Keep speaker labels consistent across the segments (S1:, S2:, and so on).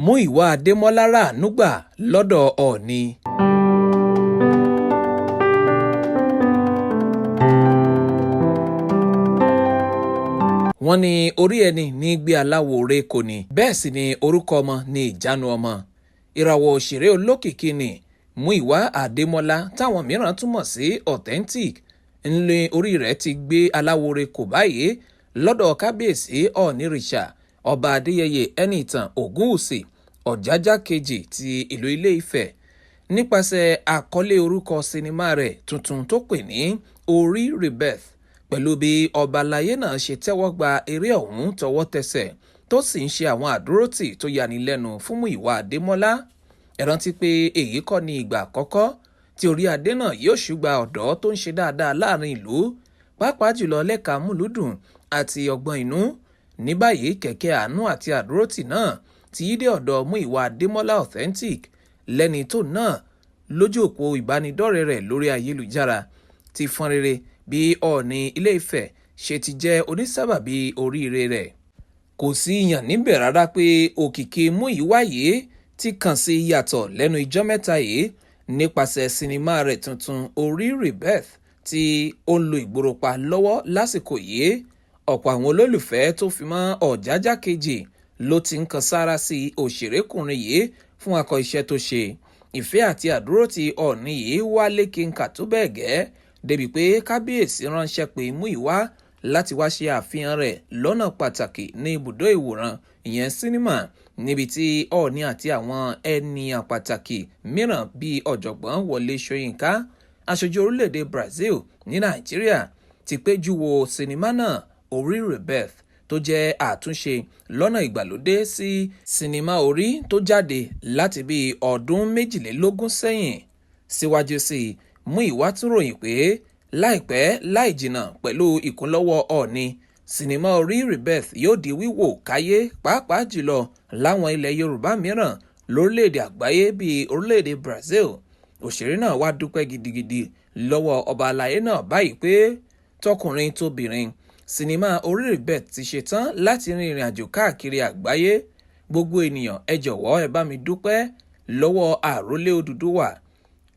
S1: Muyiwa Ademola ràánú gbà lọ́dọ̀ Ọọ̀ni. Wọ́n ní orí ẹni ní gbé aláwo ore kò ní, bẹ́ẹ̀ sì ni orúkọ ọmọ ní ìjánu ọmọ. Ìràwọ̀ òṣèré olókìkí ni Muyiwa Ademola táwọn mìíràn túmọ̀ sí authentic ńlẹ̀ orí rẹ̀ ti gbé aláwo ore kò báyìí lọ́dọ̀ kábíyèsí Ọọniriṣa ọba Adéyẹyè Ẹnìtàn Ògúnwùsì Ọ̀jájá kejì ti ìlú Ilé Ifẹ̀ nípasẹ̀ àkọlé orúkọ sinimá rẹ̀ tuntun tó pè ní Ori Rebirth, pẹ̀lú bí ọba aláyé náà ṣe tẹ́wọ́ gba eré ọ̀hún tọwọ́ tẹsẹ̀ tó sì ń ṣe àwọn àdúrótì tó yanilẹ́nu fún Muyiwa Ademola. Ẹ rántí pé èyí kọ́ ni ìgbà àkọ́kọ́ tí orí adé náà yóò ṣùgbà ọ̀dọ́ tó ń ṣe dáadáa láàrin ìlú, pàápàá jùlọ lẹ́ka múlùúdùn àti ọgbọ́n inú. Ní báyìí kẹ̀kẹ́ àánú àti àdúrótì náà ti yí dé ọ̀dọ̀ Muyiwa Ademola authentic, lẹ́ni tó náà lójú òpó ìbánidọ́rẹ̀ẹ́ rẹ̀ lórí ayélujára ti fọ́n rere bí Ọọ̀ni Ilé Ifẹ̀ ṣe ti jẹ́ onísábàbí oríire rẹ̀. Kò sí ìyàn níbẹ̀ rárá pé òkìkí Muyiwa yìí ti kàn sí yàtọ̀ lẹ́nu ijọ́ mẹ́ta yìí nípasẹ̀ sinimá rẹ̀ tuntun Ori Rebirth tí ó ń lo ìgboro pa lọ́wọ́ lásìkò yìí. Ọ̀pọ̀ àwọn olólùfẹ́ tó fi mọ́ Ọ̀jájá kejì ló ti ń kan sára sí òṣèrékùnrin yìí fún akọ iṣẹ́ tó ṣe. Ìfẹ́ àti àdúrótì Ọọ̀ni yìí wá lékenkà tó bẹ́ẹ̀ gẹ́ débi pé kábíyèsí ránṣẹ́ pé Muyiwa láti wá ṣe àfihàn rẹ̀ lọ́nà pàtàkì ní ibùdó ìwòran ìyẹn sinimá, níbi tí Ọọ̀ni àti àwọn ènìyàn pàtàkì mìíràn bíi ọ̀jọ̀gbọ́n Wọlé Ṣóyínká, aṣojú orílẹ̀-èdè Brazil ní Nàìjíríà, ti péjú wo sinimá náà Ori Rebirth tó jẹ́ àtúnṣe lọ́nà ìgbàlódé sí sinimá orí tó jáde láti bíi ọdún 22 sẹ́yìn. Síwájú sí i, Muyiwa tún ròyìn pé láìpẹ́ láì jìnnà pẹ̀lú ìkúnlọ́wọ́ Ọọ̀ni, sinimá Ori Rebirth yóò di wíwò káyé, pàápàá jùlọ láwọn ilẹ̀ Yorùbá mìíràn lórílẹ̀‐èdè àgbáyé bíi orílẹ̀‐èdè Brazil. Òṣèré náà wá dúpẹ́ gidigidi lọ́wọ́ ọba aláyé náà báyìí pé tọkùnrin tóbìnrin, sinimá Ori Rebirth ti ṣetán láti rin ìrìn àjò káàkiri àgbáyé. Gbogbo ènìyàn ẹ jọ̀wọ́ ẹ bá mi dúpẹ́ lọ́wọ́ àrólé Odùduwà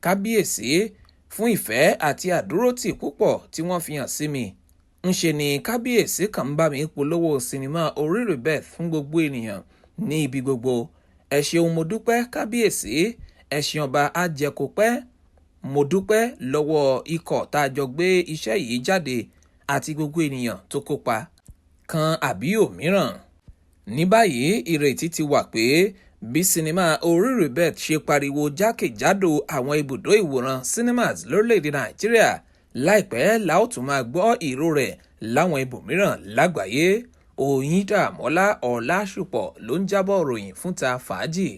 S1: kábíyèsí fún ìfẹ́ àti àdúrótì púpọ̀ tí wọ́n fi hàn sí mi. Ńṣe ni kábíyèsí kan ń bá mi polówó sinimá Ori Rebirth fún gbogbo ènìyàn ní ibi gbogbo. Ẹ ṣeun mo dúpẹ́ kábíyèsí, ẹ ṣeun ọba àjẹkópẹ́. Mo dúpẹ́ lọ́wọ́ ikọ̀ tá a jọ gbé iṣẹ́ yìí jáde àti gbogbo ènìyàn tó kópa kan àbí òmíràn. Ní báyìí ìrètí ti wà pé bí sinimá Ori Rebirth ṣe pariwo jákèjádò àwọn ibùdó ìwòran cinemas lórílẹ̀‐èdè Nàìjíríà, láìpẹ́ la ó tún máa gbọ́ ìró rẹ̀ láwọn ibòmíràn lágbàáyé. Oyindamọ́lá Ọlásùpọ̀ ló ń jábọ̀ ròyìn fún Ta Fàájì.